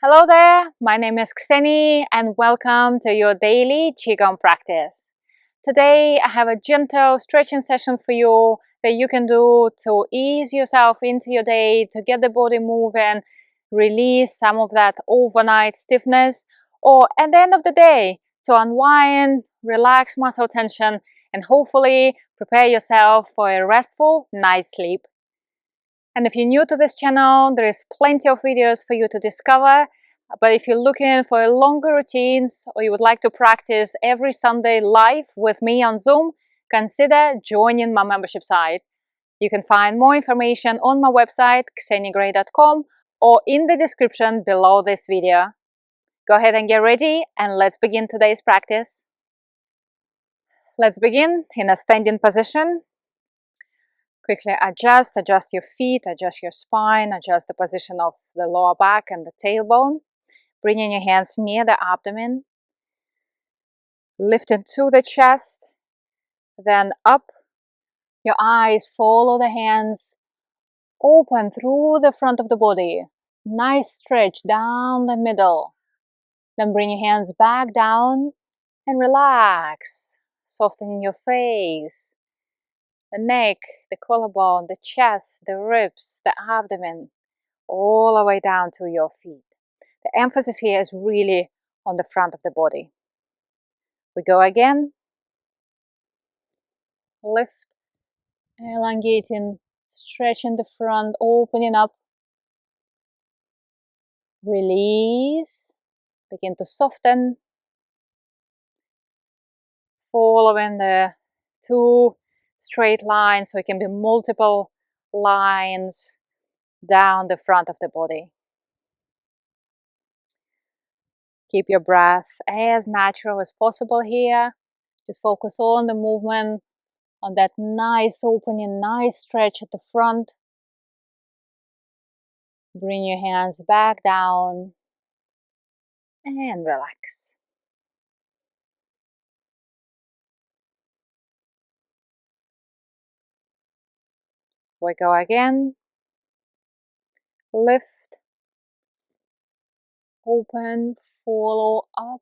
Hello there, my name is Kseny and welcome to your daily Qigong practice. Today I have a gentle stretching session for you that you can do to ease yourself into your day, to get the body moving, release some of that overnight stiffness, or at the end of the day to unwind, relax muscle tension, and hopefully prepare yourself for a restful night's sleep. And if you're new to this channel, there is plenty of videos for you to discover. But if you're looking for longer routines or you would like to practice every Sunday live with me on Zoom, consider joining my membership site. You can find more information on my website, ksenygray.com, or in the description below this video. Go ahead and get ready and let's begin today's practice. Let's begin in a standing position. Quickly adjust your feet, adjust your spine, adjust the position of the lower back and the tailbone. Bringing your hands near the abdomen. Lifting to the chest, then up. Your eyes follow the hands. Open through the front of the body. Nice stretch down the middle. Then bring your hands back down and relax. Softening your face. The neck, the collarbone, the chest, the ribs, the abdomen, all the way down to your feet. The emphasis here is really on the front of the body. We go again. Lift, elongating, stretching the front, opening up. Release. Begin to soften. Following the two straight lines, so it can be multiple lines down the front of the body. Keep your breath as natural as possible here. Just focus on the movement, on that nice opening, nice stretch at the front. Bring your hands back down and relax. We go again. Lift, open, follow up.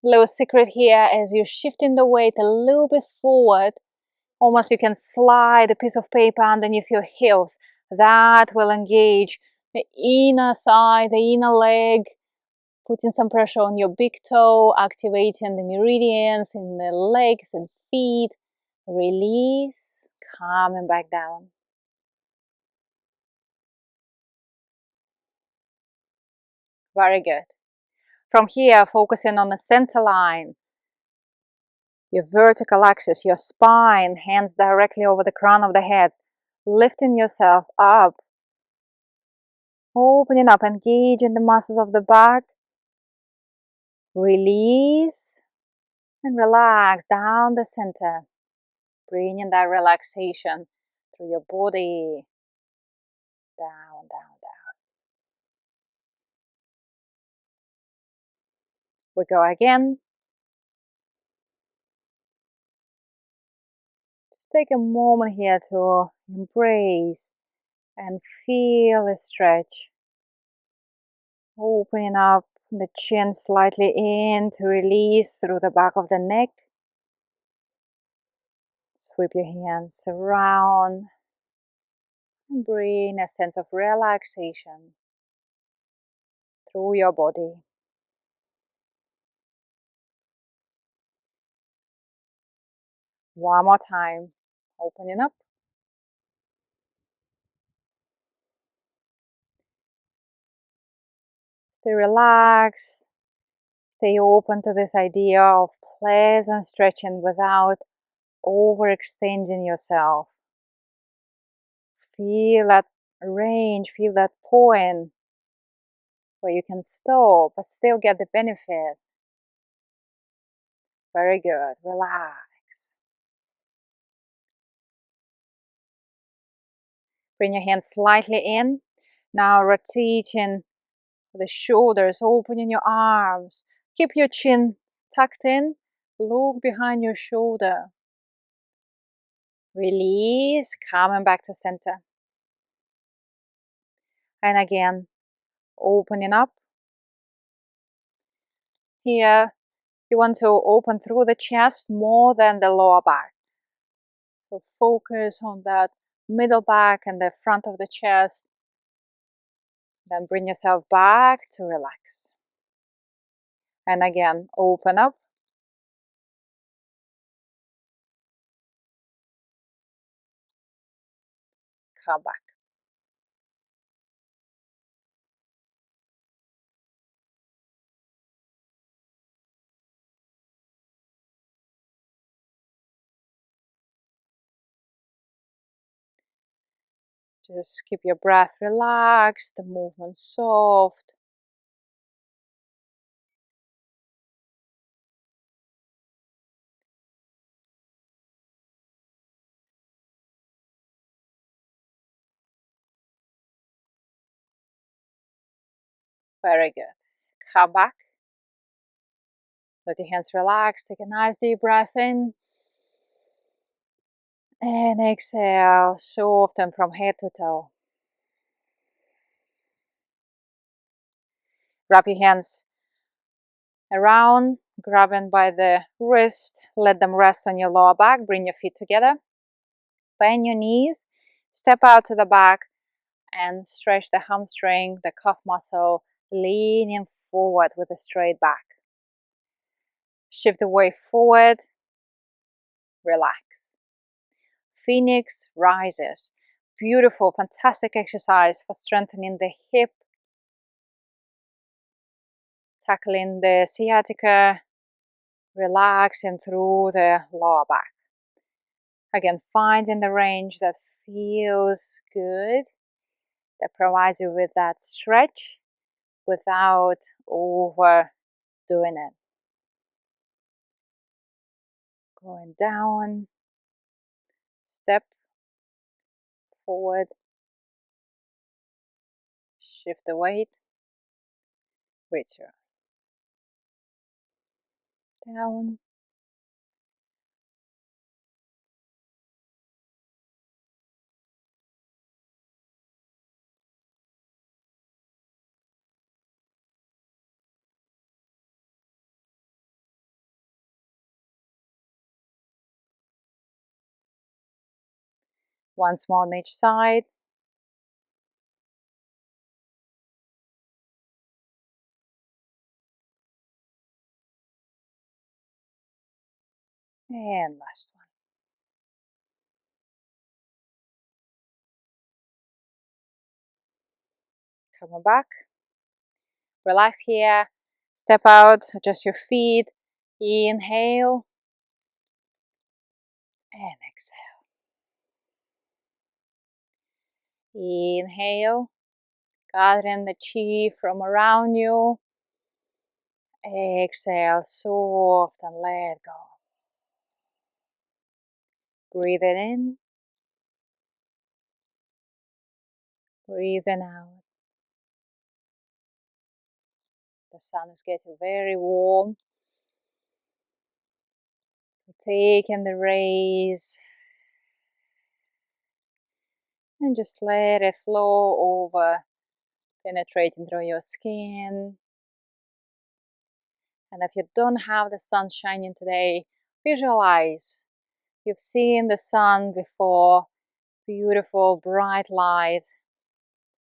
Little secret here as you're shifting the weight a little bit forward. Almost you can slide a piece of paper underneath your heels. That will engage the inner thigh, the inner leg, putting some pressure on your big toe, activating the meridians in the legs and feet. Release, coming back down. Very good. From here, focusing on the center line, your vertical axis, your spine, hands directly over the crown of the head, lifting yourself up, opening up, engaging the muscles of the back. Release and relax down the center, bringing that relaxation through your body, down, down, down. We go again. Just take a moment here to embrace and feel the stretch. Opening up the chin slightly in to release through the back of the neck. Sweep your hands around and bring a sense of relaxation through your body. One more time, opening up. Stay relaxed. Stay open to this idea of pleasant stretching without overextending yourself. Feel that range, feel that point where you can stop but still get the benefit. Very good. Relax. Bring your hands slightly in. Now rotating the shoulders, opening your arms. Keep your chin tucked in. Look behind your shoulder. Release, coming back to center. And again, opening up. Here, you want to open through the chest more than the lower back. So focus on that middle back and the front of the chest. Then bring yourself back to relax. And again, open up. Come back. Just keep your breath relaxed, the movement soft. Very good. Come back. Let your hands relax. Take a nice deep breath in. And exhale, soften from head to toe. Wrap your hands around, grabbing by the wrist. Let them rest on your lower back. Bring your feet together. Bend your knees. Step out to the back and stretch the hamstring, the calf muscle, leaning forward with a straight back. Shift the weight forward. Relax. Phoenix rises. Beautiful, fantastic exercise for strengthening the hip, tackling the sciatica, relaxing through the lower back. Again, finding the range that feels good, that provides you with that stretch without overdoing it. Going down, step forward, shift the weight, return. Down, once more on each side. And last one. Coming back. Relax here. Step out, adjust your feet. Inhale and exhale. Inhale, gathering the chi from around you. Exhale, soft and let go. Breathe it in. Breathing out. The sun is getting very warm. Taking the rays and just let it flow over, penetrating through your skin. And if you don't have the sun shining today, visualize you've seen the sun before. Beautiful bright light,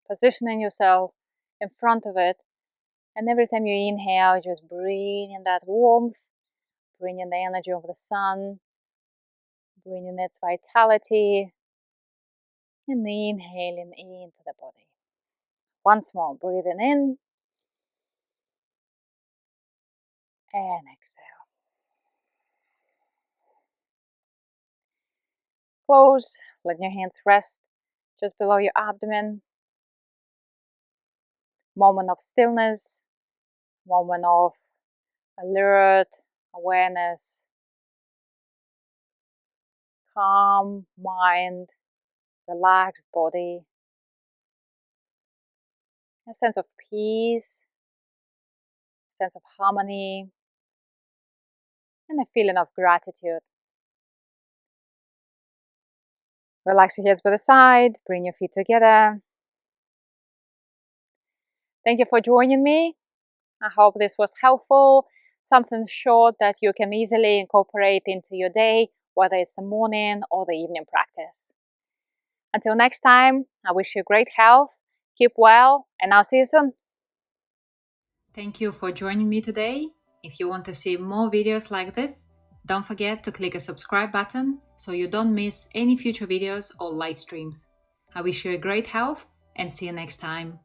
positioning yourself in front of it, and every time you inhale, just bring in that warmth, bring in the energy of the sun, bring in its vitality, and inhaling into the body. Once more, breathing in and exhale. Close, let your hands rest just below your abdomen. Moment of stillness, moment of alert, awareness, calm mind, relaxed body, a sense of peace, a sense of harmony, and a feeling of gratitude. Relax your heads by the side, bring your feet together. Thank you for joining me. I hope this was helpful, something short that you can easily incorporate into your day, whether it's the morning or the evening practice. Until next time, I wish you great health, keep well, and I'll see you soon. Thank you for joining me today. If you want to see more videos like this, don't forget to click a subscribe button so you don't miss any future videos or live streams. I wish you a great health and see you next time.